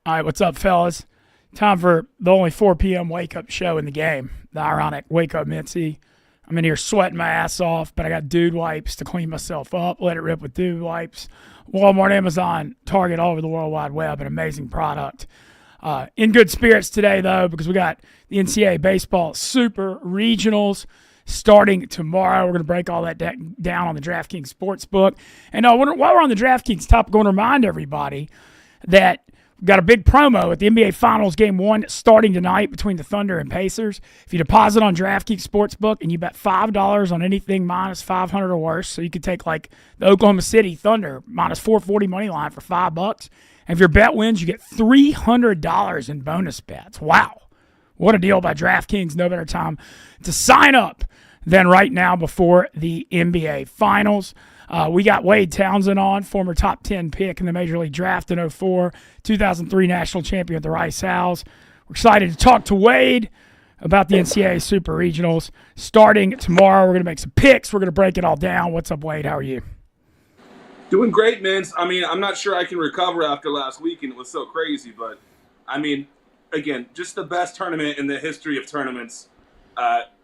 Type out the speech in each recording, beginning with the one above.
All right, what's up, fellas? Time for the only 4 p.m. wake-up show in the game, the ironic Wake Up Mintzy. I'm in here sweating my ass off, but I got dude wipes to clean myself up, let it rip with dude wipes. Walmart, Amazon, Target, all over the World Wide Web, an amazing product. In good spirits today, though, because we got the NCAA Baseball Super Regionals starting tomorrow. We're going to break all that down on the DraftKings Sportsbook. And while we're on the DraftKings topic, I want to remind everybody that we've got a big promo at the NBA Finals Game 1 starting tonight between the Thunder and Pacers. If you deposit on DraftKings Sportsbook and you bet $5 on anything minus 500 or worse, so you could take like the Oklahoma City Thunder minus 440 money line for $5. And if your bet wins, you get $300 in bonus bets. Wow. What a deal by DraftKings. No better time to sign up than right now before the NBA Finals. We got Wade Townsend on, former top 10 pick in the Major League Draft in 2004, 2003 national champion at the Rice Owls. We're excited to talk to Wade about the NCAA Super Regionals starting tomorrow. We're going to make some picks. We're going to break it all down. What's up, Wade? How are you? Doing great, man. I mean, I'm not sure I can recover after last weekend. It was so crazy, but I mean, again, just the best tournament in the history of tournaments.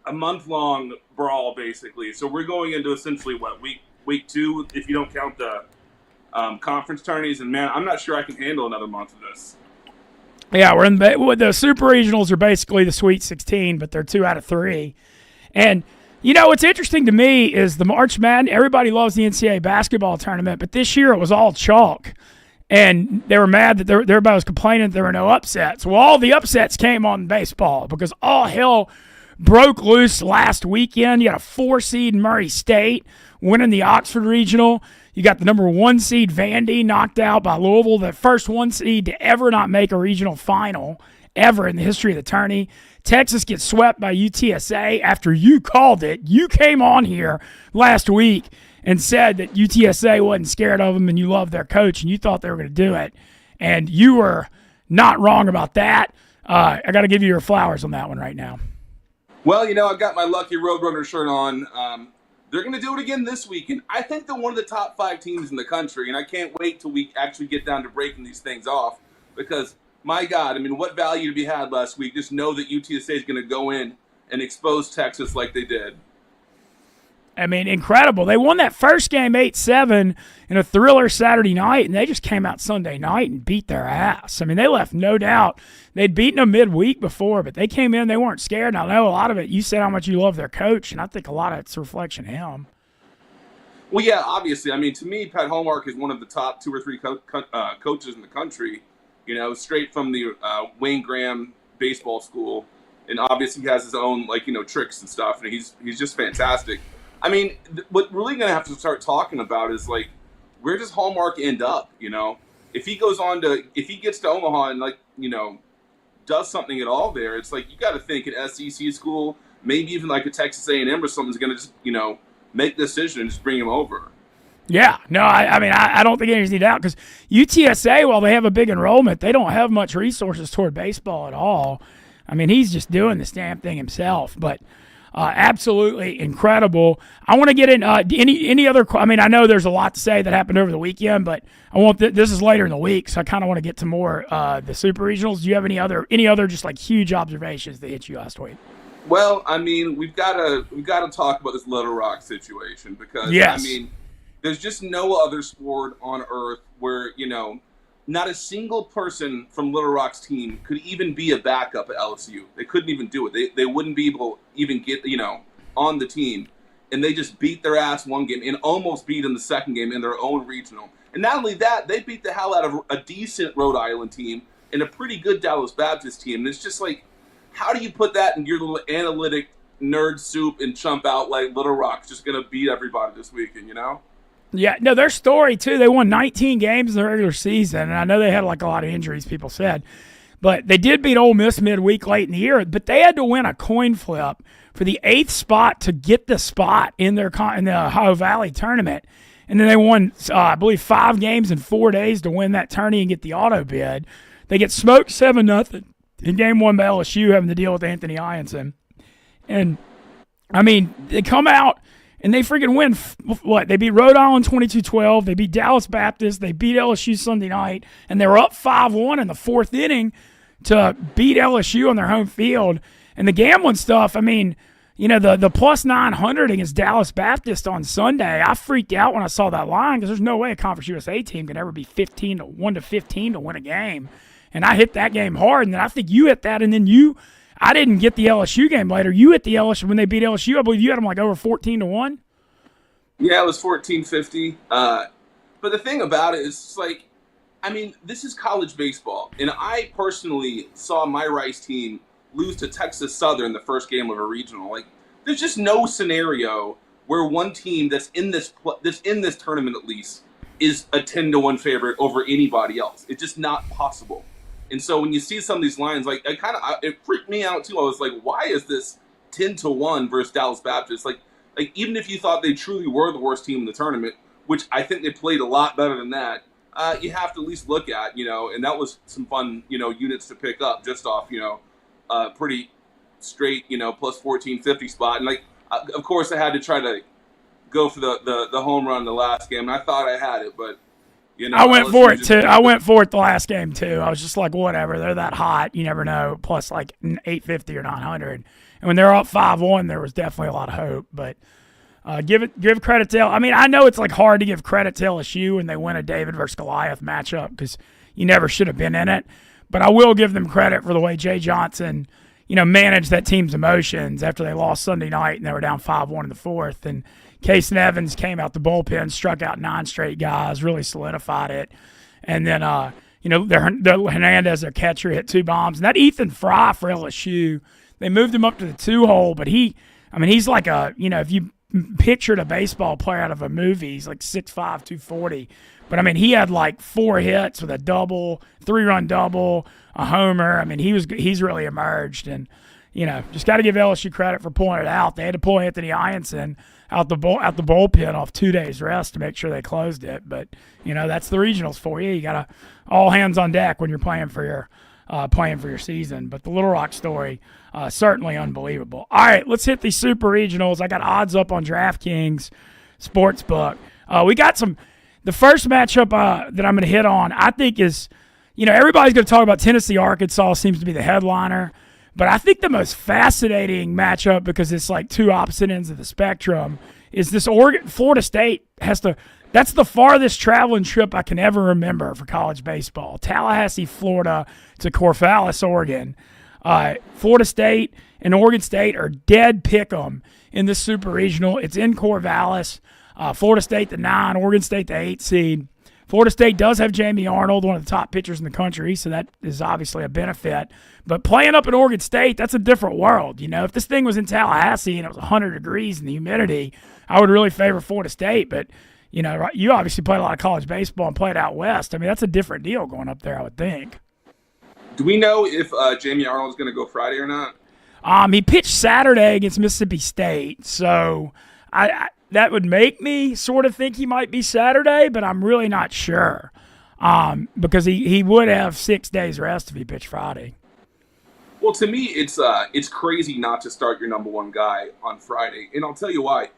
A month-long brawl, basically. So we're going into essentially, week 2, if you don't count the conference tourneys. And, man, I'm not sure I can handle another month of this. Yeah, the Super Regionals are basically the Sweet 16, but they're 2 out of 3. And, you know, what's interesting to me is the March Madness. Everybody loves the NCAA basketball tournament, but this year it was all chalk. And they were mad that everybody was complaining that there were no upsets. Well, all the upsets came on baseball because all hell broke loose last weekend. You got a 4 seed Murray State winning the Oxford Regional. You got the number 1 seed Vandy knocked out by Louisville, the first 1 seed to ever not make a regional final ever in the history of the tourney. Texas gets swept by UTSA after you called it. You came on here last week and said that UTSA wasn't scared of them and you loved their coach and you thought they were going to do it. And you were not wrong about that. I got to give you your flowers on that one right now. Well, you know, I've got my Lucky Roadrunner shirt on. They're going to do it again this weekend. I think they're one of the top 5 teams in the country, and I can't wait till we actually get down to breaking these things off because, my God, I mean, what value to be had last week? Just know that UTSA is going to go in and expose Texas like they did. I mean, incredible. They won that first game 8-7 in a thriller Saturday night, and they just came out Sunday night and beat their ass. I mean, they left no doubt. They'd beaten them midweek before, but they came in, they weren't scared. And I know a lot of it, you said how much you love their coach, and I think a lot of it's a reflection of him. Well, yeah, obviously. I mean, to me, Pat Hallmark is one of the top 2 or 3 coaches in the country, you know, straight from the Wayne Graham baseball school. And obviously he has his own, like, you know, tricks and stuff, and he's just fantastic. I mean, what we're really going to have to start talking about is, like, where does Hallmark end up, you know? If he gets to Omaha and, like, you know, does something at all there, it's like you got to think an SEC school, maybe even like a Texas A&M or something is going to just, you know, make the decision and just bring him over. Yeah, no, I mean, I don't think there's any doubt because UTSA, while they have a big enrollment, they don't have much resources toward baseball at all. I mean, he's just doing this damn thing himself, but absolutely incredible. I want to get in any other. I mean, I know there's a lot to say that happened over the weekend, but I want this is later in the week, so I kind of want to get to more the Super Regionals. Do you have any other just like huge observations that hit you last week? Well, I mean, we've got to talk about this Little Rock situation because yes. I mean, there's just no other sport on earth where, you know, not a single person from Little Rock's team could even be a backup at LSU. They couldn't even do it. They wouldn't be able to even get, you know, on the team. And they just beat their ass one game and almost beat them the second game in their own regional. And not only that, they beat the hell out of a decent Rhode Island team and a pretty good Dallas Baptist team. And it's just like, how do you put that in your little analytic nerd soup and chump out like Little Rock's just going to beat everybody this weekend, you know? Yeah, no, their story, too, they won 19 games in the regular season, and I know they had, like, a lot of injuries, people said. But they did beat Ole Miss midweek late in the year, but they had to win a coin flip for the 8th spot to get the spot in the Ohio Valley tournament. And then they won, I believe, 5 games in 4 days to win that tourney and get the auto bid. They get smoked 7-0 in game 1 by LSU, having to deal with Anthony Ianson. And, I mean, they come out and they freaking win. What? They beat Rhode Island 22-12. They beat Dallas Baptist. They beat LSU Sunday night, and they were up 5-1 in the fourth inning to beat LSU on their home field. And the gambling stuff, I mean, you know, the plus 900 against Dallas Baptist on Sunday, I freaked out when I saw that line because there's no way a Conference USA team can ever be 1-15 to win a game. And I hit that game hard, and then I think you hit that, and then I didn't get the LSU game later. You hit the LSU when they beat LSU. I believe you had them like over 14-1. Yeah, it was 14-50. But the thing about it is, it's like, I mean, this is college baseball, and I personally saw my Rice team lose to Texas Southern the first game of a regional. Like, there's just no scenario where one team that's in this tournament at least is a 10-1 favorite over anybody else. It's just not possible. And so when you see some of these lines, like, it freaked me out too. I was like, why is this 10-1 versus Dallas Baptist? Like even if you thought they truly were the worst team in the tournament, which I think they played a lot better than that, you have to at least look at, you know, and that was some fun, you know, units to pick up just off, you know, pretty straight, you know, plus 1450 spot. And like, of course I had to try to go for the home run in the last game. And I thought I had it, but you know, I went for it too. I went for it the last game too. I was just like, whatever. They're that hot. You never know. Plus like 850 or 900. And when they're up 5-1, there was definitely a lot of hope. But give credit to. I mean, I know it's like hard to give credit to LSU when they win a David versus Goliath matchup because you never should have been in it. But I will give them credit for the way Jay Johnson, you know, managed that team's emotions after they lost Sunday night and they were down 5-1 in the fourth. And Casey Evans came out the bullpen, struck out 9 straight guys, really solidified it. And then, you know, Hernandez, their catcher, hit 2 bombs. And that Ethan Fry for LSU, they moved him up to the 2-hole, but he's like a, you know, if you pictured a baseball player out of a movie, he's like 6'5", 240. But, I mean, he had like 4 hits with a double, 3-run double, a homer. I mean, he's really emerged. And, you know, just got to give LSU credit for pulling it out. They had to pull Anthony Ianson out the bullpen off 2 days rest to make sure they closed it. But, you know, that's the regionals for you. You got to all hands on deck when you're playing for your season. But the Little Rock story, certainly unbelievable. All right, let's hit these super regionals. I got odds up on DraftKings Sportsbook. We got some. The first matchup that I'm going to hit on, I think is, you know, everybody's going to talk about Tennessee, Arkansas seems to be the headliner. But I think the most fascinating matchup, because it's like two opposite ends of the spectrum, is this Florida State that's the farthest traveling trip I can ever remember for college baseball. Tallahassee, Florida to Corvallis, Oregon. Florida State and Oregon State are dead pick'em in this super regional. It's in Corvallis. Florida State the 9, Oregon State the 8 seed. Florida State does have Jamie Arnold, one of the top pitchers in the country, so that is obviously a benefit. But playing up in Oregon State, that's a different world. You know, if this thing was in Tallahassee and it was 100 degrees and the humidity, I would really favor Florida State. But, you know, you obviously play a lot of college baseball and played out west. I mean, that's a different deal going up there, I would think. Do we know if Jamie Arnold's going to go Friday or not? He pitched Saturday against Mississippi State, so that would make me sort of think he might be Saturday, but I'm really not sure because he would have 6 days rest if he pitched Friday. Well, to me, it's crazy not to start your number one guy on Friday, and I'll tell you why.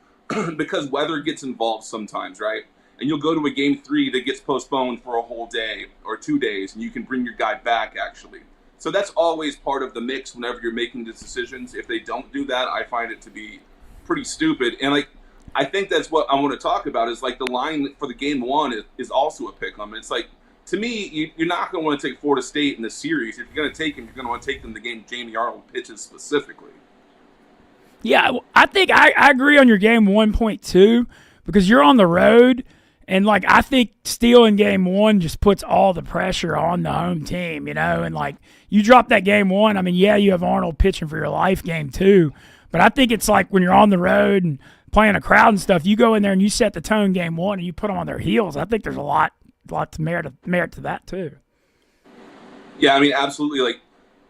Because weather gets involved sometimes, right? And you'll go to a game 3 that gets postponed for a whole day or 2 days, and you can bring your guy back, actually. So that's always part of the mix whenever you're making these decisions. If they don't do that, I find it to be pretty stupid. And, like, I think that's what I want to talk about is, like, the line for the game 1 is also a pick 'em. It's like, to me, you're not going to want to take Florida State in this series. If you're going to take them, you're going to want to take them the game Jamie Arnold pitches specifically. Yeah, I think I agree on your game 1.2 because you're on the road, and, like, I think stealing game 1 just puts all the pressure on the home team, you know, and, like, you drop that game 1, I mean, yeah, you have Arnold pitching for your life game 2, but I think it's like when you're on the road and playing a crowd and stuff, you go in there and you set the tone game 1 and you put them on their heels. I think there's a lot to merit to that too. Yeah, I mean, absolutely. Like,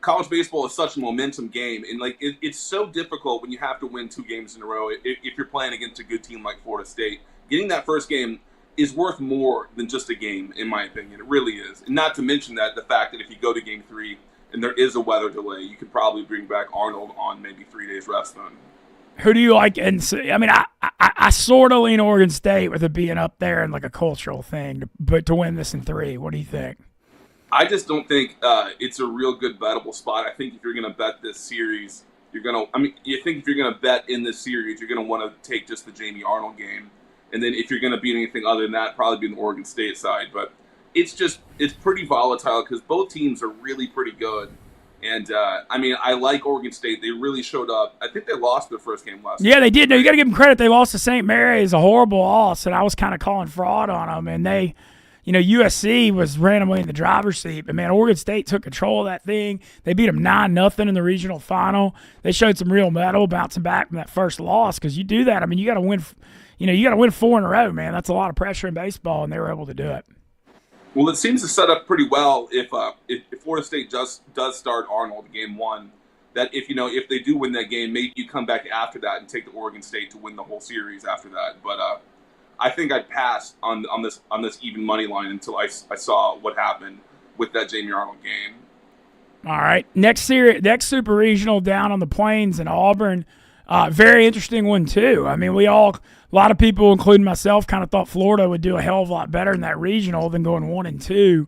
college baseball is such a momentum game, and like it's so difficult when you have to win 2 games in a row if you're playing against a good team like Florida State. Getting that first game is worth more than just a game, in my opinion. It really is. And not to mention that the fact that if you go to game 3 and there is a weather delay, you could probably bring back Arnold on maybe 3 days rest then. Who do you like? And I mean, I sort of lean Oregon State with it being up there and like a cultural thing, but to win this in 3. What do you think? I just don't think it's a real good bettable spot. I think if you're going to bet this series, you think if you're going to bet in this series, you're going to want to take just the Jamie Arnold game. And then if you're going to beat anything other than that, probably be on the Oregon State side. But it's pretty volatile because both teams are really pretty good. And, I like Oregon State. They really showed up. I think they lost their first game last Yeah, they did. No, you got to give them credit. They lost to St. Mary's, a horrible loss, and I was kind of calling fraud on them. And they, USC was randomly in the driver's seat. But, man, Oregon State took control of that thing. They beat them 9-0 in the regional final. They showed some real mettle bouncing back from that first loss because you do that. I mean, you got to win, you got to win 4 in a row, man. That's a lot of pressure in baseball, and they were able to do it. Well, it seems to set up pretty well if Florida State does start Arnold game 1. That if they do win that game, maybe you come back after that and take the Oregon State to win the whole series after that. But I think I'd pass on this even money line until I saw what happened with that Jamie Arnold game. All right, next super regional down on the Plains in Auburn. Very interesting one too. I mean, a lot of people, including myself, kind of thought Florida would do a hell of a lot better in that regional than going 1-2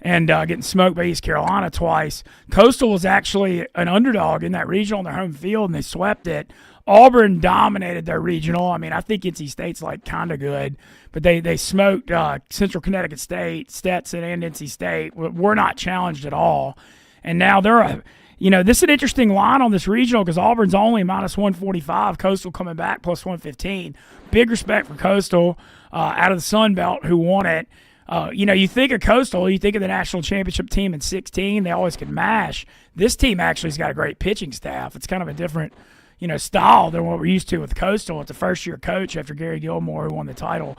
and getting smoked by East Carolina twice. Coastal was actually an underdog in that regional on their home field, and they swept it. Auburn dominated their regional. I mean, I think NC State's kind of good, but they smoked Central Connecticut State, Stetson, and NC State. We're not challenged at all. And now they're this is an interesting line on this regional because Auburn's only -145. Coastal coming back +115. Big respect for Coastal out of the Sun Belt who won it. You think of Coastal, you think of the national championship team in 2016. They always could mash. This team actually has got a great pitching staff. It's kind of a different style than what we're used to with Coastal. It's a first-year coach after Gary Gilmore, who won the title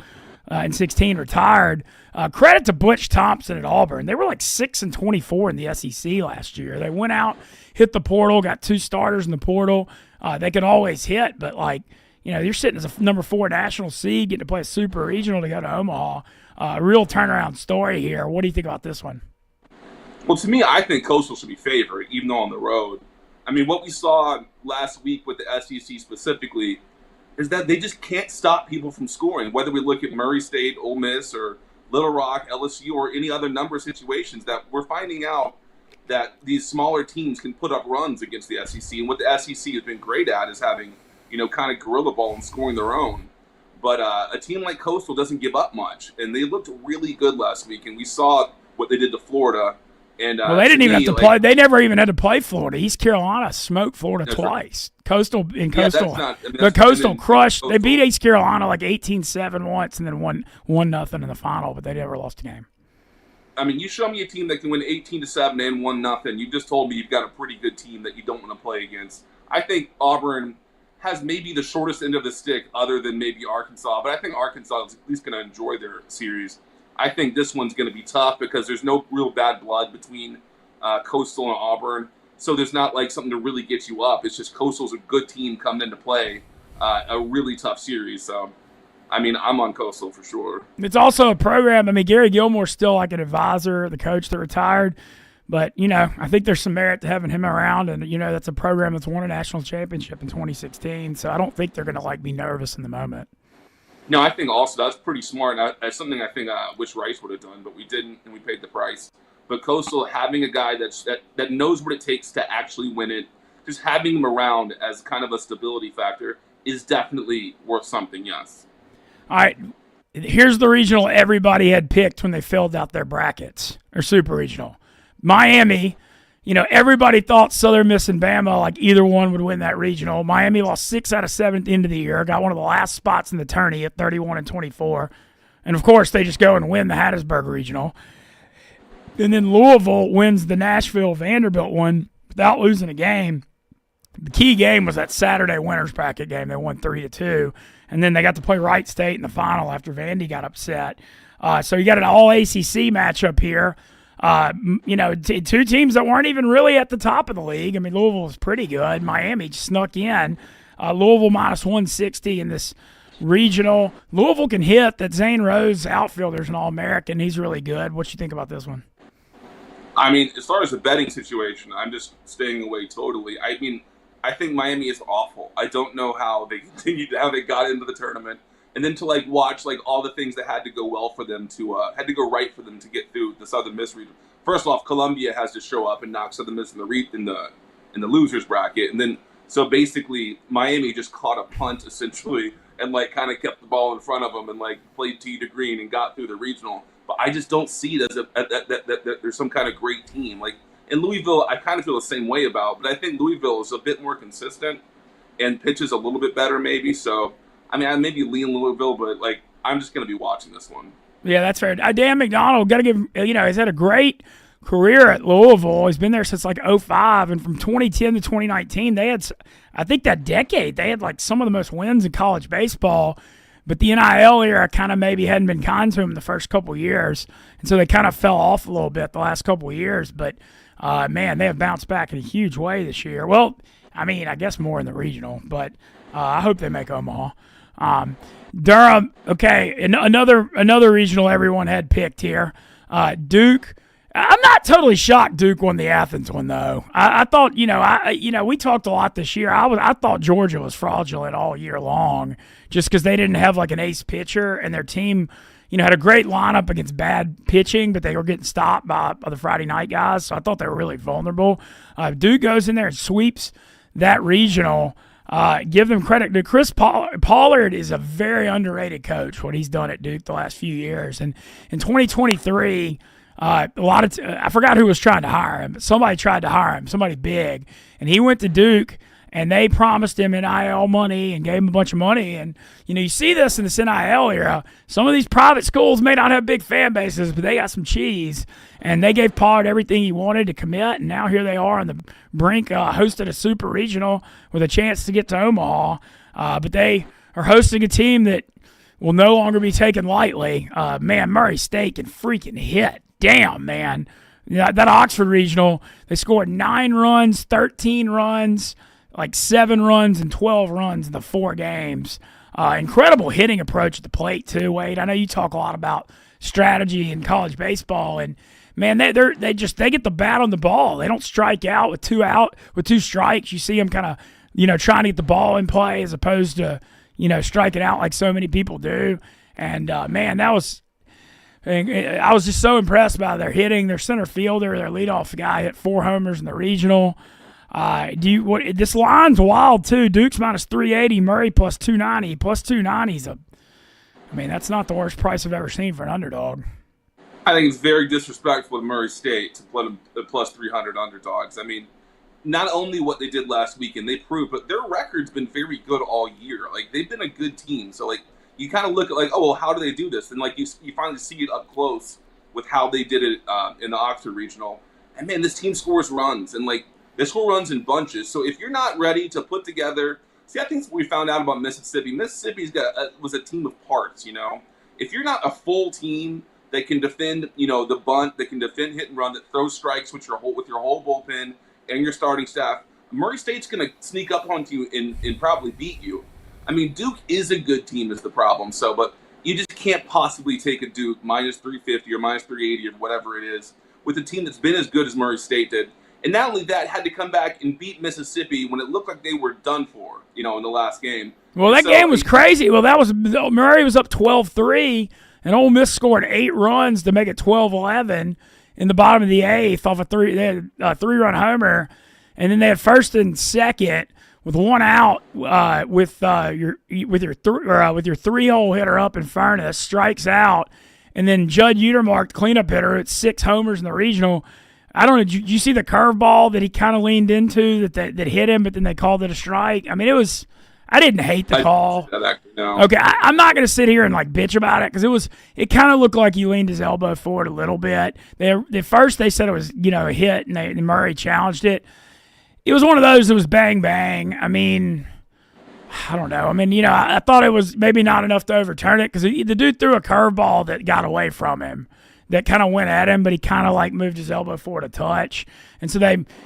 in 2016, retired. Credit to Butch Thompson at Auburn. They were 6-24 in the SEC last year. They went out, hit the portal, got 2 starters in the portal. They could always hit, but you're sitting as a number 4 national seed, getting to play a super regional to go to Omaha. A real turnaround story here. What do you think about this one? Well, to me, I think Coastal should be favored, even though on the road. I mean, what we saw last week with the SEC specifically is that they just can't stop people from scoring. Whether we look at Murray State, Ole Miss, or Little Rock, LSU, or any other number of situations, that we're finding out that these smaller teams can put up runs against the SEC. And what the SEC has been great at is having, kind of guerrilla ball and scoring their own. But a team like Coastal doesn't give up much. And they looked really good last week. And we saw what they did to Florida. And they didn't even have to play. They never even had to play Florida. East Carolina smoked Florida twice. Right. Coastal. The Coastal crushed. Coastal. They beat East Carolina 18-7 once, and then won 1-0 in the final. But they never lost a game. I mean, you show me a team that can win 18-7 and 1-0. You just told me you've got a pretty good team that you don't want to play against. I think Auburn has maybe the shortest end of the stick, other than maybe Arkansas. But I think Arkansas is at least going to enjoy their series. I think this one's going to be tough because there's no real bad blood between Coastal and Auburn. So there's not something to really get you up. It's just Coastal's a good team coming into play, a really tough series. So, I'm on Coastal for sure. It's also a program. Gary Gilmore's still an advisor, the coach that retired. But, I think there's some merit to having him around. And, that's a program that's won a national championship in 2016. So I don't think they're going to be nervous in the moment. No, I think also that's pretty smart. That's something I think wish Rice would have done, but we didn't, and we paid the price. But Coastal, having a guy that knows what it takes to actually win it, just having him around as kind of a stability factor is definitely worth something, yes. All right, here's the regional everybody had picked when they filled out their brackets, or super regional. Miami. Everybody thought Southern Miss and Bama, either one would win that regional. Miami lost 6 out of 7 at the end of the year, got one of the last spots in the tourney at 31-24. And, of course, they just go and win the Hattiesburg regional. And then Louisville wins the Nashville-Vanderbilt one without losing a game. The key game was that Saturday winners bracket game. They won 3-2. And then they got to play Wright State in the final after Vandy got upset. So you got an all-ACC matchup here. Two teams that weren't even really at the top of the league. Louisville was pretty good. Miami just snuck in. Louisville -160 in this regional. Louisville can hit. That Zane Rose outfielder's an All-American. He's really good. What you think about this one? As far as the betting situation, I'm just staying away totally. I I think Miami is awful. I don't know how they got into the tournament, and then to watch all the things that had to go well for them had to go right for them to get through the Southern Miss region. First off, Columbia has to show up and knock Southern Miss in the losers bracket, and then so basically Miami just caught a punt essentially and kind of kept the ball in front of them and played tee to green and got through the regional. But I just don't see it as that there's some kind of great team. In Louisville, I kind of feel the same way about, but I think Louisville is a bit more consistent and pitches a little bit better maybe. So, I mean, I maybe lean Louisville, but I'm just going to be watching this one. Yeah, that's fair. Dan McDonald, got to give, he's had a great career at Louisville. He's been there since 05, and from 2010 to 2019, they had, I think that decade, they had some of the most wins in college baseball. But the NIL era kind of maybe hadn't been kind to him the first couple of years, and so they kind of fell off a little bit the last couple of years. But, man, they have bounced back in a huge way this year. Well, I mean, I guess more in the regional, but I hope they make Omaha. Durham, okay, another regional everyone had picked here. Duke. I'm not totally shocked Duke won the Athens one, though. I thought, we talked a lot this year. I thought Georgia was fraudulent all year long just because they didn't have an ace pitcher, and their team, had a great lineup against bad pitching, but they were getting stopped by the Friday night guys, so I thought they were really vulnerable. Duke goes in there and sweeps that regional. Give them credit. Chris Pollard is a very underrated coach, what he's done at Duke the last few years. And in 2023, I forgot who was trying to hire him, but somebody tried to hire him, somebody big, and he went to Duke, and they promised him NIL money and gave him a bunch of money. And you see this in this NIL era. Some of these private schools may not have big fan bases, but they got some cheese, and they gave Pollard everything he wanted to commit, and now here they are on the brink, hosted a super regional with a chance to get to Omaha, but they are hosting a team that will no longer be taken lightly. Man, Murray State can freaking hit. Damn, man. That Oxford regional, they scored 9 runs, 13 runs, 7 runs, and 12 runs in the 4 games. Incredible hitting approach at the plate, too, Wade. I know you talk a lot about strategy in college baseball, and man, they get the bat on the ball. They don't strike out with 2 strikes. You see them kind of, trying to get the ball in play as opposed to, striking out like so many people do. And, man, I was just so impressed by their hitting. Their center fielder, their leadoff guy, hit 4 homers in the regional. This line's wild, too. Duke's minus 380, Murray plus 290. Plus 290's that's not the worst price I've ever seen for an underdog. I think it's very disrespectful to Murray State to put them at plus 300 underdogs. I mean, not only what they did last weekend, they proved, but their record's been very good all year. They've been a good team. So, you kind of look at oh, well, how do they do this? And you finally see it up close with how they did it in the Oxford Regional. And man, this team scores runs, and they score runs in bunches. So if you're not ready to put together, I think what we found out about Mississippi. Mississippi's was a team of parts. If you're not a full team that can defend, the bunt, that can defend hit and run, that throws strikes with your whole bullpen and your starting staff, Murray State's going to sneak up onto you and probably beat you. I mean, Duke is a good team is the problem. So, but you just can't possibly take a Duke minus 350 or minus 380 or whatever it is with a team that's been as good as Murray State did. And not only that, had to come back and beat Mississippi when it looked like they were done for, in the last game. Well, that game was crazy. Well, Murray was up 12-3, and Ole Miss scored 8 runs to make it 12-11 in the bottom of the 8th off they had a 3-run homer, and then they had first and second with 1 out with your 3-hole hitter up in Furness strikes out, and then Judd Utermark, the cleanup hitter, at 6 homers in the regional. I don't know. Did you see the curveball that he kind of leaned into that hit him, but then they called it a strike? I mean, I didn't hate the call. No. Okay, I'm not going to sit here and bitch about it because it kind of looked like he leaned his elbow forward a little bit. At first they said it was a hit, and Murray challenged it. It was one of those that was bang bang. I mean, I don't know. I mean, I thought it was maybe not enough to overturn it because the dude threw a curveball that got away from him. That kind of went at him, but he kind of moved his elbow forward a touch. And so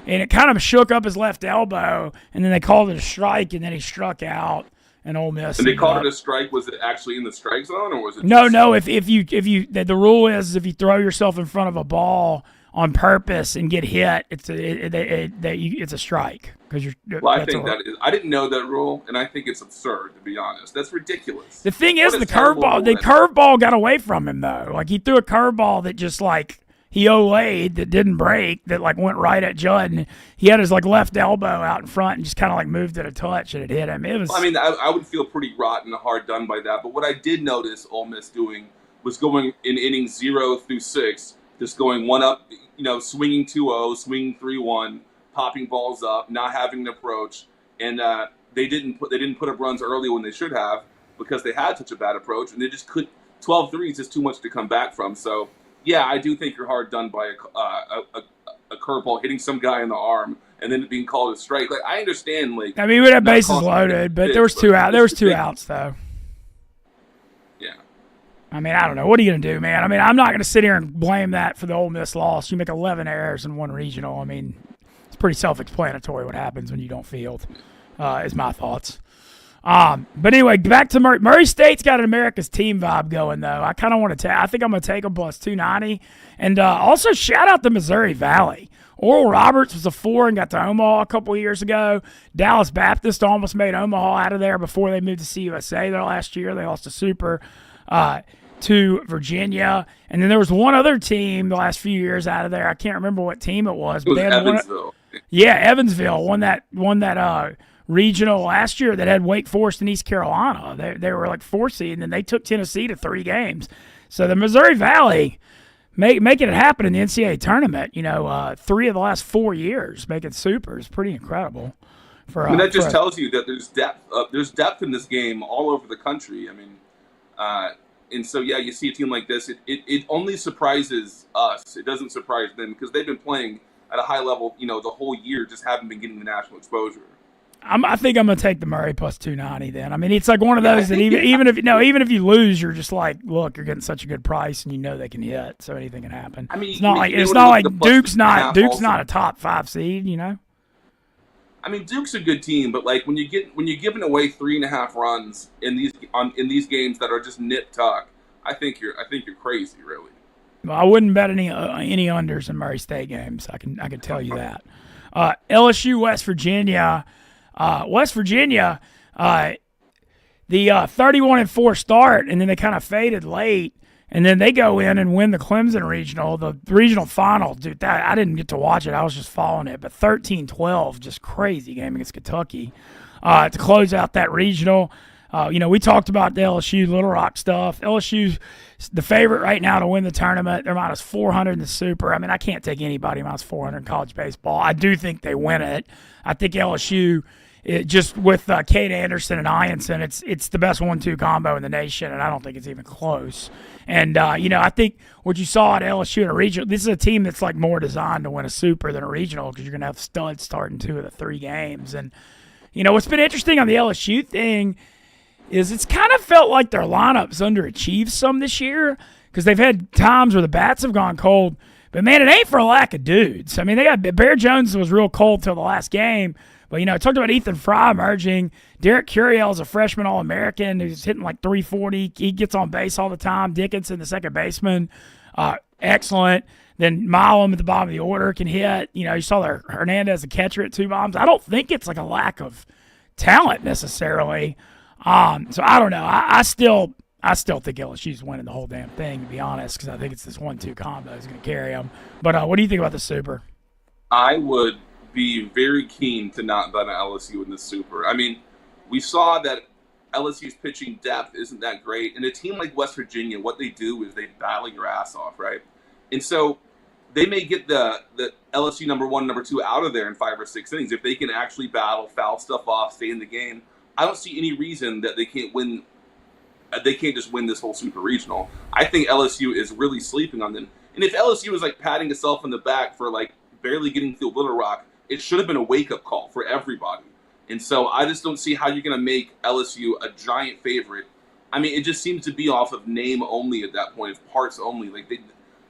it kind of shook up his left elbow, and then they called it a strike, and then he struck out, and Ole Miss. And they called it a strike. Was it actually in the strike zone, or was it? No. If you the rule is if you throw yourself in front of a ball on purpose and get hit, it's a strike. because Well, I think that is. I didn't know that rule, and I think it's absurd, to be honest. That's ridiculous. The thing is, the curveball got away from him though. Like he threw a curveball that just like he olayed that didn't break, that like went right at Judd, and he had his like left elbow out in front and just kind of like moved it a touch and it hit him. It was. I mean, I would feel pretty rotten and hard done by that. But what I did notice Ole Miss doing was going in innings 0 through 6, just going one up, swinging 2-0, swinging 3-1. Popping balls up, not having an approach, and they didn't put up runs early when they should have because they had such a bad approach, and they just could 12-3 is just too much to come back from. So yeah, I do think you're hard done by a curveball hitting some guy in the arm and then it being called a strike. Like I understand, like I mean we had bases loaded, but there was two out. There was two outs though. Yeah. I mean, I don't know. What are you going to do, man? I mean, I'm not going to sit here and blame that for the Ole Miss loss. You make 11 errors in one regional. I mean, pretty self-explanatory what happens when you don't field, is my thoughts. But anyway, back to Murray. Murray State's got an America's team vibe going, though. I kind of want to I think I'm going to take them plus 290. And also shout out to Missouri Valley. Oral Roberts was a 4 and got to Omaha a couple of years ago. Dallas Baptist almost made Omaha out of there before they moved to CUSA there last year. They lost a super to Virginia. And then there was one other team the last few years out of there. I can't remember what team it was. But it was Evansville. Yeah, Evansville won that regional last year that had Wake Forest and East Carolina. They were like 4 seed, and then they took Tennessee to 3 games. So the Missouri Valley making it happen in the NCAA tournament. 3 of the last 4 years making super is pretty incredible. That just tells you that there's depth. There's depth in this game all over the country. I mean, and so yeah, you see a team like this. It only surprises us. It doesn't surprise them because they've been playing at a high level, the whole year, just haven't been getting the national exposure. I think I'm going to take the Murray plus 290 then. I mean, it's like one of those that even if you lose, you're just like, look, you're getting such a good price and they can hit, so anything can happen. I mean, it's not like Duke's not a top 5 seed, I mean, Duke's a good team, but like when you're giving away 3.5 runs in these games that are just nip tuck, I think you're crazy, really. Well, I wouldn't bet any unders in Murray State games. I can tell you that. LSU, West Virginia. The 31-4 start, and then they kind of faded late, and then they go in and win the Clemson regional, the regional final. Dude, that I didn't get to watch it. I was just following it. But 13-12, just crazy game against Kentucky to close out that regional. We talked about the LSU Little Rock stuff. LSU's the favorite right now to win the tournament. They're minus 400 in the Super. I mean, I can't take anybody minus 400 in college baseball. I do think they win it. I think LSU, just with Cade Anderson and Ianson, it's the best 1-2 combo in the nation, and I don't think it's even close. And, I think what you saw at LSU in a regional, this is a team that's like more designed to win a Super than a regional because you're going to have studs starting 2 of the 3 games. And, what's been interesting on the LSU thing is it's kind of felt like their lineup's underachieved some this year because they've had times where the bats have gone cold. But, man, it ain't for a lack of dudes. I mean, they got Bear Jones was real cold till the last game. But, I talked about Ethan Fry emerging. Derek Curiel is a freshman All-American who's hitting like 340. He gets on base all the time. Dickinson, the second baseman, excellent. Then Milam at the bottom of the order can hit. You saw Hernandez, the catcher, at 2 bombs. I don't think it's like a lack of talent necessarily. So I don't know. I still think LSU's winning the whole damn thing, to be honest, because I think it's this 1-2 combo is going to carry them. But what do you think about the Super? I would be very keen to not bet on LSU in the Super. I mean, we saw that LSU's pitching depth isn't that great, and a team like West Virginia, what they do is they battle your ass off, right? And so they may get the LSU number 1, number 2 out of there in 5 or 6 innings if they can actually battle, foul stuff off, stay in the game. I don't see any reason that they can't win. They can't just win this whole Super Regional. I think LSU is really sleeping on them. And if LSU was like patting itself on the back for like barely getting through Little Rock, it should have been a wake-up call for everybody. And so I just don't see how you're going to make LSU a giant favorite. I mean, it just seems to be off of name only at that point, of parts only. Like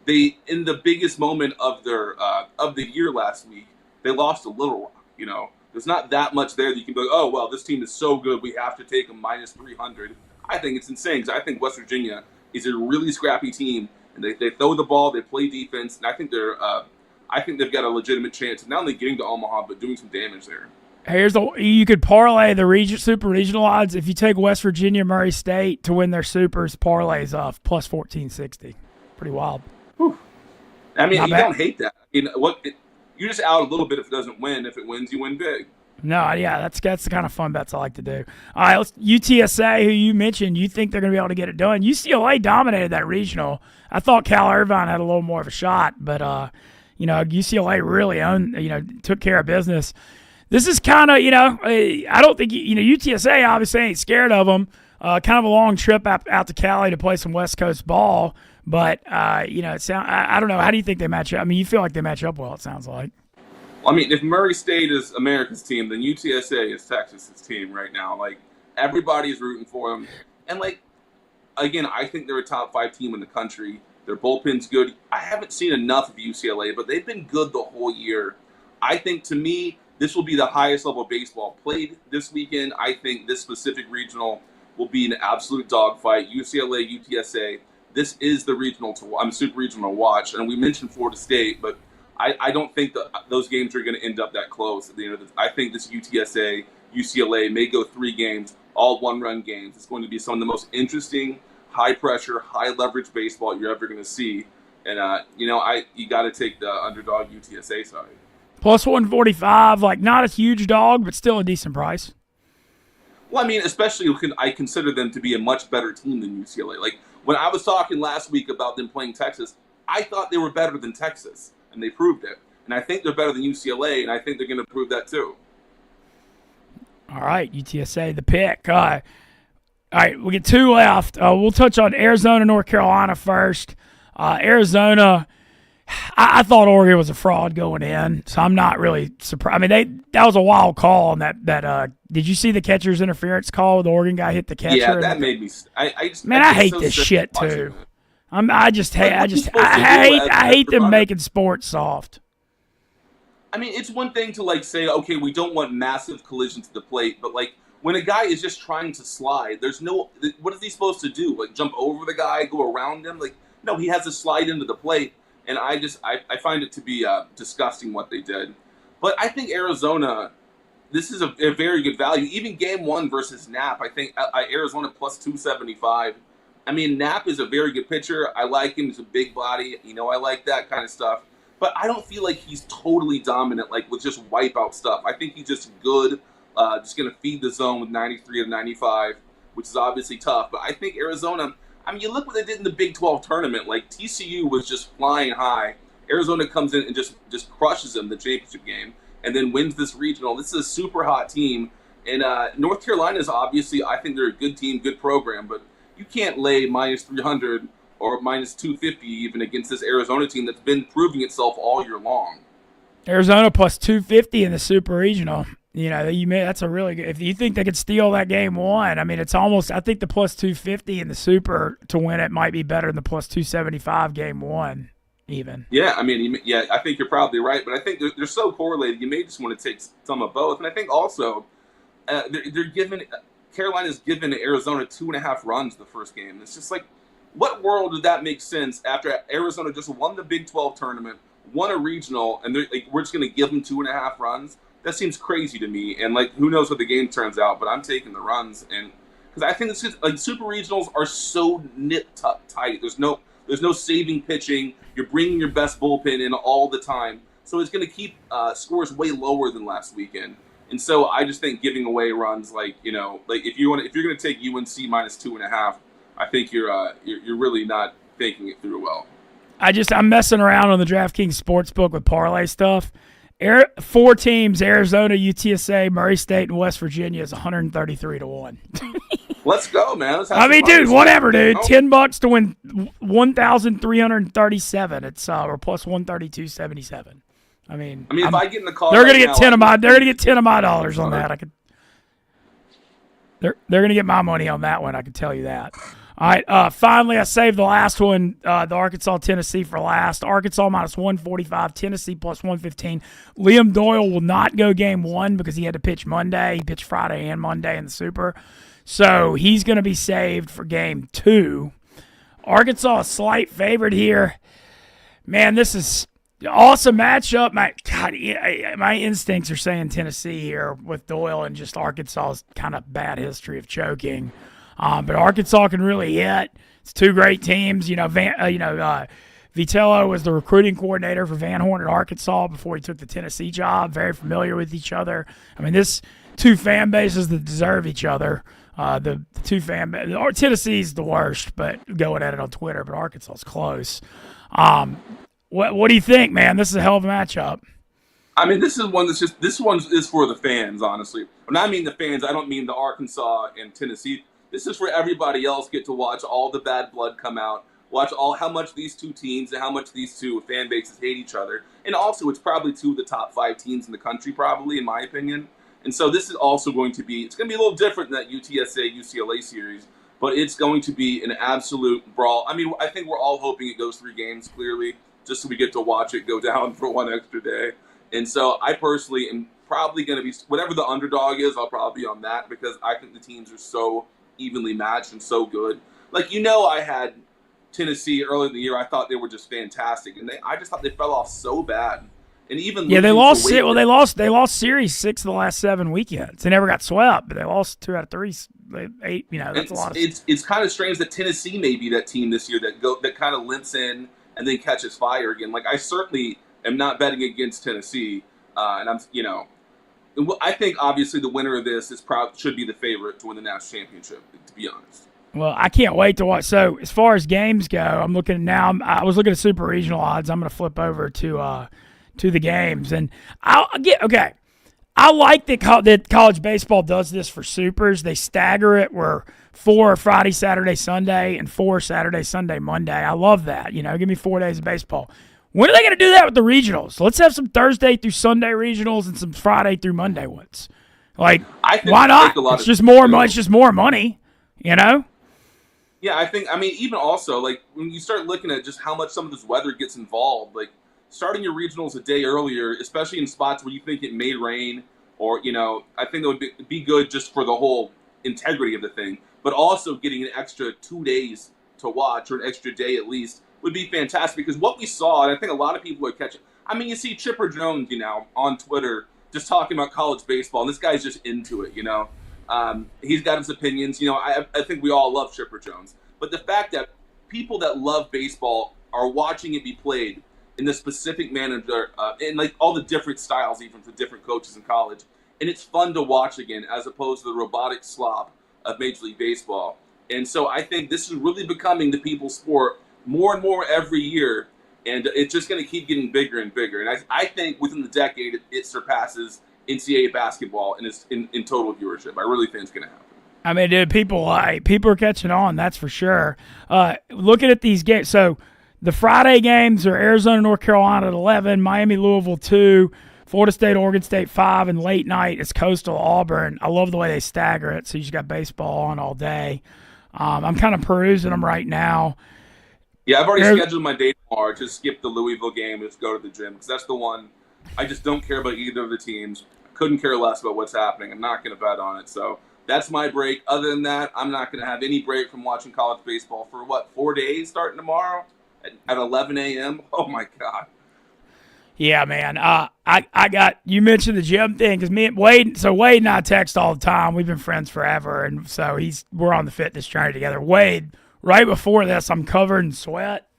they in the biggest moment of their of the year last week, they lost to Little Rock. There's not that much there that you can be like, oh, well, this team is so good, we have to take them minus 300. I think it's insane because I think West Virginia is a really scrappy team, and they throw the ball, they play defense, and I think they've got a legitimate chance of not only getting to Omaha but doing some damage there. You could parlay the super regional odds if you take West Virginia, Murray State to win their supers. Parlays off plus 1460. Pretty wild. Whew. I mean, Not you bad. don't hate that. You just out a little bit if it doesn't win. If it wins, you win big. No, yeah, that's the kind of fun bets I like to do. All right, UTSA, who you mentioned, you think they're going to be able to get it done. UCLA dominated that regional. I thought Cal Irvine had a little more of a shot, but UCLA really took care of business. This is kind of, I don't think, UTSA obviously ain't scared of them. Kind of a long trip out to Cali to play some West Coast ball, but I don't know. How do you think they match up? I mean, you feel like they match up well, it sounds like. Well, I mean, if Murray State is America's team, then UTSA is Texas's team right now. Like, everybody's rooting for them. And, like, again, I think they're a top 5 team in the country. Their bullpen's good. I haven't seen enough of UCLA, but they've been good the whole year. I think, to me, this will be the highest level of baseball played this weekend. I think this specific regional will be an absolute dogfight. UCLA, UTSA. This is the super regional to watch. And we mentioned Florida State, but I don't think that those games are going to end up that close. At the end of I think this UTSA, UCLA may go 3 games, all one-run games. It's going to be some of the most interesting, high-pressure, high-leverage baseball you're ever going to see. And, you got to take the underdog UTSA side. Plus 145, like not a huge dog, but still a decent price. Well, I mean, especially I consider them to be a much better team than UCLA. Like, when I was talking last week about them playing Texas, I thought they were better than Texas. And they proved it. And I think they're better than UCLA, and I think they're going to prove that too. All right, UTSA, the pick. All right, we get 2 left. We'll touch on Arizona, North Carolina first. Arizona, I thought Oregon was a fraud going in, so I'm not really surprised. I mean, that was a wild call. And that did you see the catcher's interference call? The Oregon guy hit the catcher. Yeah, that made me. I hate this shit too. I hate them making sports soft. I mean, it's one thing to say, okay, we don't want massive collisions to the plate, but when a guy is just trying to slide, what is he supposed to do? Jump over the guy, go around him? No, he has to slide into the plate, and I find it to be disgusting what they did. But I think Arizona, this is a very good value. Even game 1 versus Knapp, I think Arizona plus 275. I mean, Knapp is a very good pitcher. I like him. He's a big body. I like that kind of stuff. But I don't feel like he's totally dominant, with just wipeout stuff. I think he's just good, just going to feed the zone with 93 of 95, which is obviously tough. But I think Arizona, I mean, you look what they did in the Big 12 tournament. TCU was just flying high. Arizona comes in and just crushes them the championship game and then wins this regional. This is a super hot team. And North Carolina is obviously, I think they're a good team, good program, but you can't lay minus 300 or minus 250 even against this Arizona team that's been proving itself all year long. Arizona plus 250 in the Super Regional. That's a really good. If you think they could steal that game 1, I mean, it's almost. I think the plus 250 in the Super to win it might be better than the plus 275 game 1, even. Yeah, I mean, I think you're probably right, but I think they're so correlated. You may just want to take some of both, and I think also they're giving. Carolina's given Arizona 2.5 runs the first game. It's just what world did that make sense after Arizona just won the Big 12 tournament, won a regional, and we're just going to give them 2.5 runs? That seems crazy to me. And who knows what the game turns out? But I'm taking the runs, and because I think it's just super regionals are so tight. There's no saving pitching. You're bringing your best bullpen in all the time, so it's going to keep scores way lower than last weekend. And so I just think giving away runs, if you're going to take UNC minus 2.5, I think you're really not thinking it through well. I'm messing around on the DraftKings Sportsbook with parlay stuff. 4 teams: Arizona, UTSA, Murray State, and West Virginia is 133 to 1. Let's go, man. Dude, whatever, dude. $10 to win 1,337. It's or plus 132.77. I mean, if I get in the car, they're gonna get 10 of my. They're gonna get 10 of my dollars on that. They're gonna get my money on that one. I can tell you that. All right. Finally, I saved the last one. The Arkansas-Tennessee for last. Arkansas minus 145. Tennessee plus 115. Liam Doyle will not go game 1 because he had to pitch Monday. He pitched Friday and Monday in the Super, so he's gonna be saved for game 2. Arkansas a slight favorite here. Man, this is. Awesome matchup. My instincts are saying Tennessee here with Doyle and just Arkansas's kind of bad history of choking. But Arkansas can really hit. It's two great teams. Vitello was the recruiting coordinator for Van Horn at Arkansas before he took the Tennessee job. Very familiar with each other. I mean, this two fan bases that deserve each other. The two fan bases. Tennessee's the worst, but going at it on Twitter. But Arkansas's close. What do you think, man? This is a hell of a matchup. I mean, this one is for the fans, honestly. When I mean the fans, I don't mean the Arkansas and Tennessee. This is for everybody else get to watch all the bad blood come out, watch how much these two teams and how much these two fan bases hate each other. And also, it's probably two of the top 5 teams in the country, probably, in my opinion. And so this is also going to be, it's going to be a little different than that UTSA-UCLA series, but it's going to be an absolute brawl. I mean, I think we're all hoping it goes 3 games, clearly, just so we get to watch it go down for one extra day. And so I personally am probably going to be, whatever the underdog is, I'll probably be on that because I think the teams are so evenly matched and so good. Like, I had Tennessee early in the year. I thought they were just fantastic, and I just thought they fell off so bad. And even they lost. They lost Series 6 of the last 7 weekends. They never got swept, but they lost 2 out of 3. 8. That's a lot. It's kind of strange that Tennessee may be that team this year that kind of limps in and then catches fire again. Like, I certainly am not betting against Tennessee, and I think obviously the winner of this should be the favorite to win the national championship. To be honest. Well, I can't wait to watch. So as far as games go, I'm looking now. I was looking at super regional odds. I'm going to flip over to the games, and I like that college baseball does this for supers. They stagger it where 4 are Friday, Saturday, Sunday, and 4 Saturday, Sunday, Monday. I love that. Give me 4 days of baseball. When are they going to do that with the regionals? Let's have some Thursday through Sunday regionals and some Friday through Monday ones. Like, why not? It's just more money. It's just more money. Yeah, even also, like, when you start looking at just how much some of this weather gets involved, like, starting your regionals a day earlier, especially in spots where you think it may rain, or, I think that would be good just for the whole integrity of the thing, but also getting an extra 2 days to watch, or an extra day at least, would be fantastic, because what we saw, and I think a lot of people are catching, you see Chipper Jones, on Twitter, just talking about college baseball, and this guy's just into it, He's got his opinions, I think we all love Chipper Jones, but the fact that people that love baseball are watching it be played in the specific manner, and like all the different styles, even for different coaches in college, and it's fun to watch again, as opposed to the robotic slop of Major League Baseball. And so I think this is really becoming the people's sport more and more every year, and it's just going to keep getting bigger and bigger. And I think within the decade, it surpasses NCAA basketball in total viewership. I really think it's going to happen. I mean, dude, people are catching on, that's for sure. Looking at these games, so the Friday games are Arizona, North Carolina at 11, Miami, Louisville 2, Florida State, Oregon State 5, and late night it's Coastal, Auburn. I love the way they stagger it, so you just got baseball on all day. I'm kind of perusing them right now. Yeah, I've already scheduled my day tomorrow to skip the Louisville game and just go to the gym, because that's the one I just don't care about either of the teams. I couldn't care less about what's happening. I'm not going to bet on it, so that's my break. Other than that, I'm not going to have any break from watching college baseball for, 4 days starting tomorrow at 11 a.m.? Oh, my God. Yeah, man. I got you mentioned the gym thing because Wade and I text all the time. We've been friends forever, and so we're on the fitness journey together. Wade, right before this, I'm covered in sweat.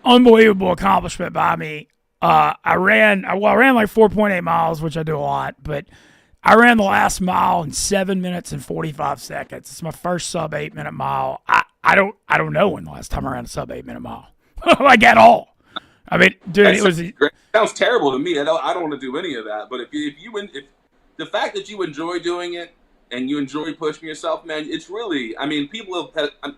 Unbelievable accomplishment by me. I ran like 4.8 miles, which I do a lot, but I ran the last mile in 7 minutes and 45 seconds. It's my first sub 8 minute mile. I don't know when the last time I ran a sub 8 minute mile, like at all. I mean, dude, it sounds terrible to me. I don't want to do any of that. But if the fact that you enjoy doing it and you enjoy pushing yourself, man, it's really. I mean, people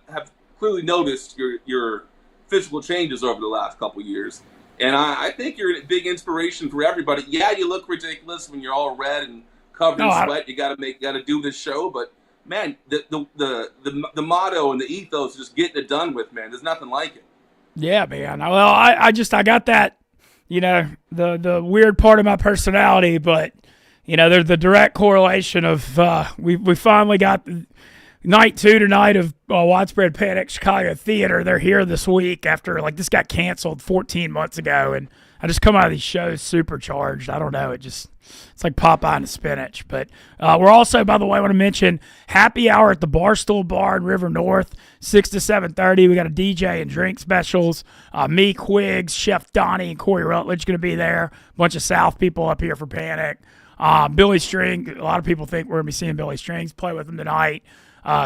have clearly noticed your physical changes over the last couple of years, and I think you're a big inspiration for everybody. Yeah, you look ridiculous when you're all red and covered in sweat. You got to do this show, but man, the motto and the ethos is just getting it done with, man. There's nothing like it. Yeah, man. Well, I got that, the weird part of my personality, but, there's the direct correlation of we finally got night 2 tonight of Widespread Panic Chicago Theater. They're here this week after, like, this got canceled 14 months ago, and I just come out of these shows supercharged. I don't know. It's like Popeye and the spinach. But we're also, by the way, I want to mention happy hour at the Barstool Bar in River North, 6 to 7:30. We got a DJ and drink specials. Me, Quiggs, Chef Donnie, and Corey Rutledge going to be there. A bunch of South people up here for Panic. Billy String, a lot of people think we're going to be seeing Billy Strings play with him tonight.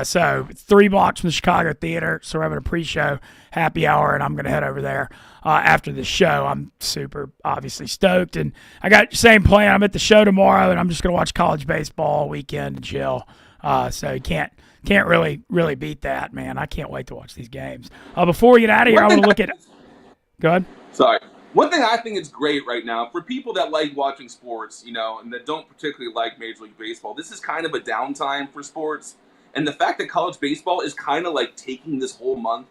So it's 3 blocks from the Chicago Theater. So we're having a pre-show happy hour, and I'm going to head over there after the show. I'm super, obviously, stoked. And I got the same plan. I'm at the show tomorrow, and I'm just going to watch college baseball all weekend and chill. So you can't really beat that, man. I can't wait to watch these games. Before we get out of here, I want to look at – go ahead. Sorry. One thing I think is great right now, for people that like watching sports, and that don't particularly like Major League Baseball, this is kind of a downtime for sports. And the fact that college baseball is kind of like taking this whole month,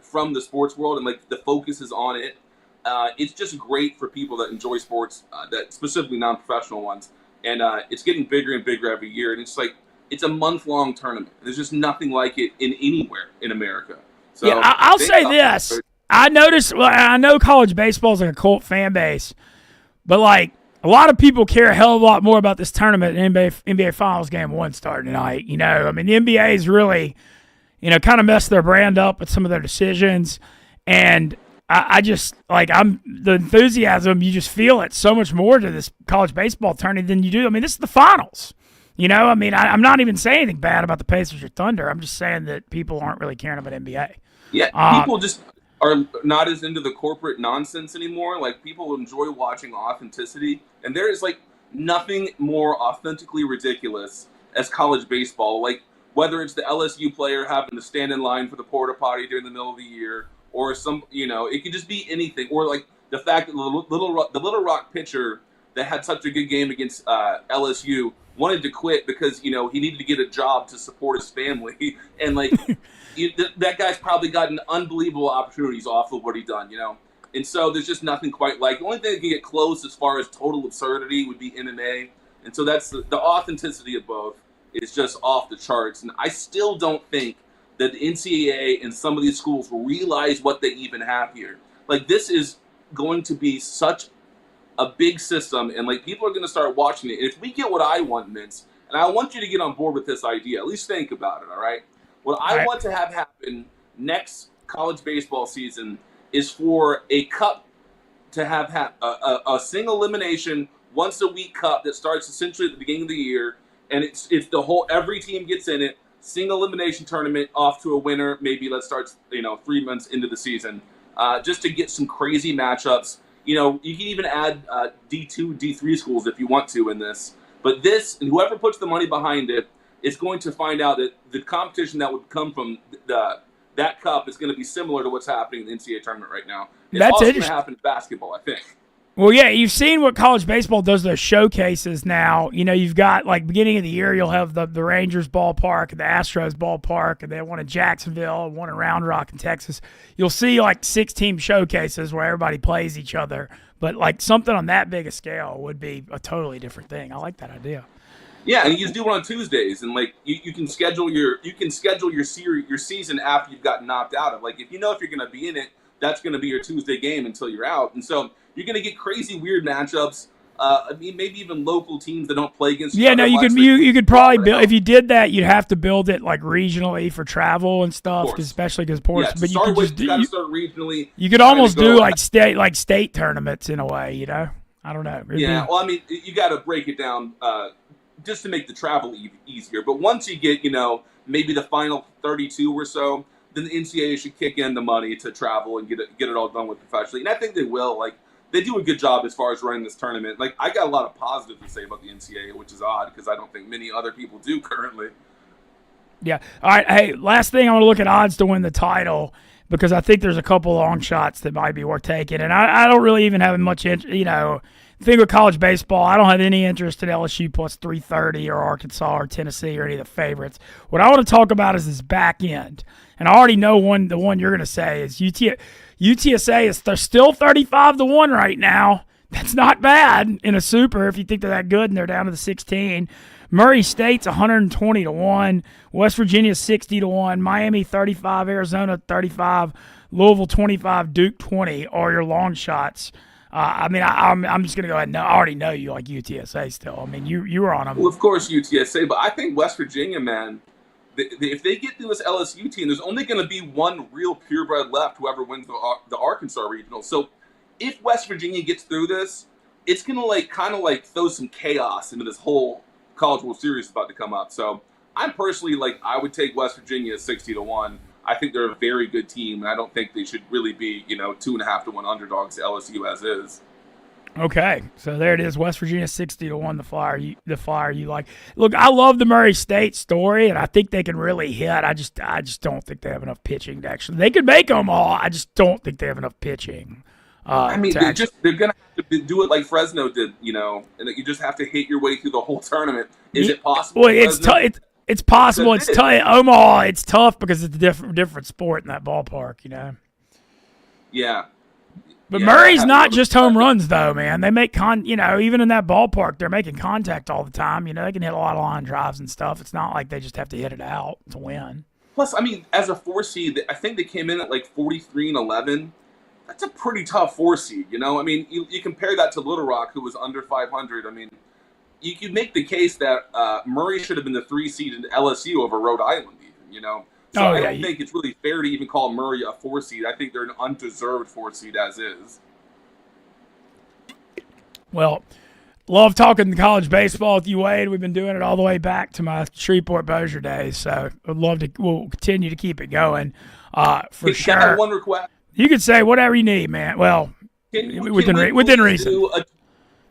from the sports world, and like the focus is on it. It's just great for people that enjoy sports, that specifically non-professional ones. And it's getting bigger and bigger every year. And it's a month-long tournament. There's just nothing like it anywhere in America. So yeah, I'll say this. I know college baseball is like a cult fan base, but like, a lot of people care a hell of a lot more about this tournament than NBA Finals Game 1 starting tonight. The NBA's really, kind of messed their brand up with some of their decisions. And I just, the enthusiasm, you just feel it so much more to this college baseball tournament than you do. This is the finals. I'm not even saying anything bad about the Pacers or Thunder. I'm just saying that people aren't really caring about NBA. Yeah, people just are not as into the corporate nonsense anymore. Like, people enjoy watching authenticity, and there is nothing more authentically ridiculous as college baseball. Like, whether it's the LSU player having to stand in line for the porta potty during the middle of the year, or it could just be anything, or like the fact that the Little Rock pitcher that had such a good game against LSU wanted to quit because he needed to get a job to support his family, and that guy's probably gotten unbelievable opportunities off of what he done, And so there's just nothing quite like. The only thing that can get close as far as total absurdity would be MMA. And so that's the authenticity of both is just off the charts. And I still don't think that the NCAA and some of these schools will realize what they even have here. This is going to be such a big system, and people are going to start watching it. And if we get what I want, Mintz, and I want you to get on board with this idea, at least think about it, all right? What I want to have happen next college baseball season is for a cup to have a single elimination, once a week cup that starts essentially at the beginning of the year, and it's the whole, every team gets in it, single elimination tournament, off to a winner. Maybe let's start 3 months into the season, just to get some crazy matchups. You can even add D2, D3 schools if you want to in this. But this, and whoever puts the money behind it, is going to find out that the competition that would come from that cup is going to be similar to what's happening in the NCAA tournament right now. It's also going to happen in basketball, I think. Well, yeah, you've seen what college baseball does, those showcases now. You've got, beginning of the year, you'll have the Rangers ballpark and the Astros ballpark, and they have one in Jacksonville and one in Round Rock in Texas. You'll see, 6-team showcases where everybody plays each other. But, something on that big a scale would be a totally different thing. I like that idea. Yeah, and you just do it on Tuesdays, and you can schedule your season after you've gotten knocked out of. If you're going to be in it, that's going to be your Tuesday game until you're out, and so you're going to get crazy weird matchups. Maybe even local teams that don't play against. Yeah, no, you could probably build, if you did that, you'd have to build it regionally for travel and stuff, especially because ports. Yeah, but you could start regionally. You could almost do state tournaments in a way, I don't know. Yeah, well, you got to break it down just to make the travel easier. But once you get, maybe the final 32 or so, then the NCAA should kick in the money to travel and get it all done with professionally. And I think they will. They do a good job as far as running this tournament. I got a lot of positives to say about the NCAA, which is odd because I don't think many other people do currently. Yeah. All right. Hey, last thing, I want to look at odds to win the title because I think there's a couple long shots that might be worth taking. And I don't really even have much thing with college baseball, I don't have any interest in LSU plus 330 or Arkansas or Tennessee or any of the favorites. What I want to talk about is this back end. And I already know the one you're going to say is UTSA is still 35-1 right now. That's not bad in a super if you think they're that good and they're down to the 16. Murray State's 120-1. West Virginia 60-1. Miami 35. Arizona 35. Louisville 25. Duke 20 are your long shots. I'm just gonna go ahead and I already know you like UTSA still. I mean, you were on them. Well, of course UTSA, but I think West Virginia, man, if they get through this LSU team, there's only going to be one real purebred left. Whoever wins the Arkansas regional. So if West Virginia gets through this, it's going to kind of throw some chaos into this whole College World Series about to come up. So I'm personally I would take West Virginia 60-1. I think they're a very good team, and I don't think they should really be 2.5 to 1 underdogs to LSU as is. Okay, so there it is. West Virginia 60-1. The Flyer you like. Look, I love the Murray State story, and I think they can really hit. I just don't think they have enough pitching to actually. They could make them all. I just don't think they have enough pitching. They're gonna have to do it like Fresno did, and that you just have to hit your way through the whole tournament. Is it possible? Well, it's it's possible. It's tough. Omaha, it's tough because it's a different sport in that ballpark, Yeah. But Murray's not just home runs, though, man. They make even in that ballpark, they're making contact all the time. They can hit a lot of line drives and stuff. It's not like they just have to hit it out to win. Plus, as a 4 seed, I think they came in at 43-11. That's a pretty tough 4 seed, you compare that to Little Rock, who was under 500. You could make the case that Murray should have been the 3 seed in LSU over Rhode Island, even, So I don't think it's really fair to even call Murray a 4 seed. I think they're an undeserved 4 seed as is. Well, love talking college baseball with you, Wade. We've been doing it all the way back to my Shreveport Bossier days, so we'll continue to keep it going. For sure. Can I have one request? You can say whatever you need, man. Well, within reason.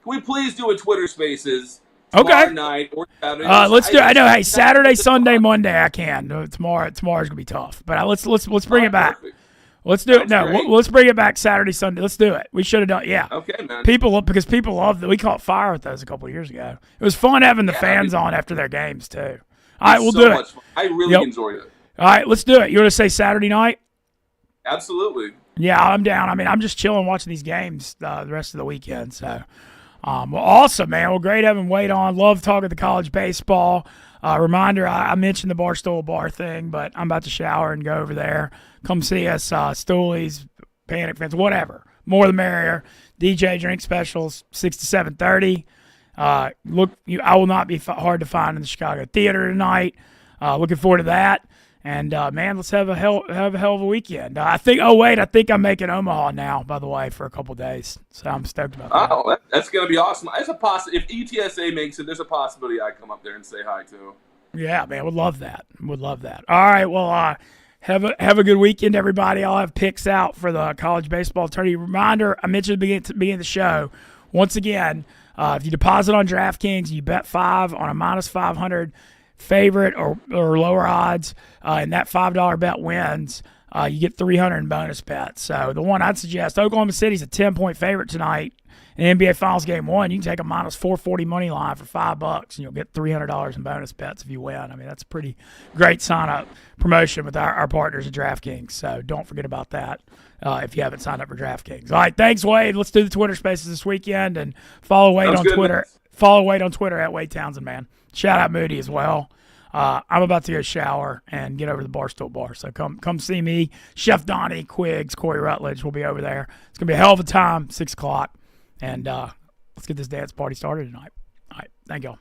Can we please do a Twitter Spaces? Okay. Night or Saturday. Let's do it. I know. Hey, Saturday, Sunday, Monday, I can. Tomorrow's gonna be tough, but let's bring it back. Perfect. Let's do it. No, let's bring it back Saturday, Sunday. Let's do it. We should have done. Yeah. Okay, man. People love that. We caught fire with those a couple of years ago. It was fun having the fans on after their games too. All right, we'll do it. Fun. I really enjoyed it. All right, let's do it. You want to say Saturday night? Absolutely. Yeah, I'm down. I'm just chilling watching these games the rest of the weekend. So. Well, awesome, man. Well, great having Wade on. Love talking the college baseball. Reminder, I mentioned the Barstool bar thing, but I'm about to shower and go over there. Come see us, Stoolies, Panic Fans, whatever. More the merrier. DJ drink specials, 6 to 7:30. I will not be hard to find in the Chicago Theater tonight. Looking forward to that. And, man, let's have a hell of a weekend. I think I'm making Omaha now, by the way, for a couple days. So I'm stoked about that. Oh, that's going to be awesome. If UTSA makes it, there's a possibility I come up there and say hi, too. Yeah, man, would love that. All right, well, have a good weekend, everybody. I'll have picks out for the college baseball tourney. Reminder, I mentioned at the beginning of the show, once again, if you deposit on DraftKings, you bet 5 on a minus 500 favorite or lower odds, and that $5 bet wins, you get 300 in bonus bets. So the one I'd suggest, Oklahoma City's a 10-point favorite tonight in NBA Finals Game 1. You can take a minus 440 money line for $5, and you'll get $300 in bonus bets if you win. That's a pretty great sign-up promotion with our partners at DraftKings. So don't forget about that if you haven't signed up for DraftKings. All right, thanks, Wade. Let's do the Twitter Spaces this weekend, and follow Wade on Twitter. Man. Follow Wade on Twitter at Wade Townsend, man. Shout out Moody as well. I'm about to go shower and get over to the Barstool bar. So come see me. Chef Donnie, Quiggs, Corey Rutledge will be over there. It's going to be a hell of a time, 6 o'clock. And let's get this dance party started tonight. All right. Thank y'all.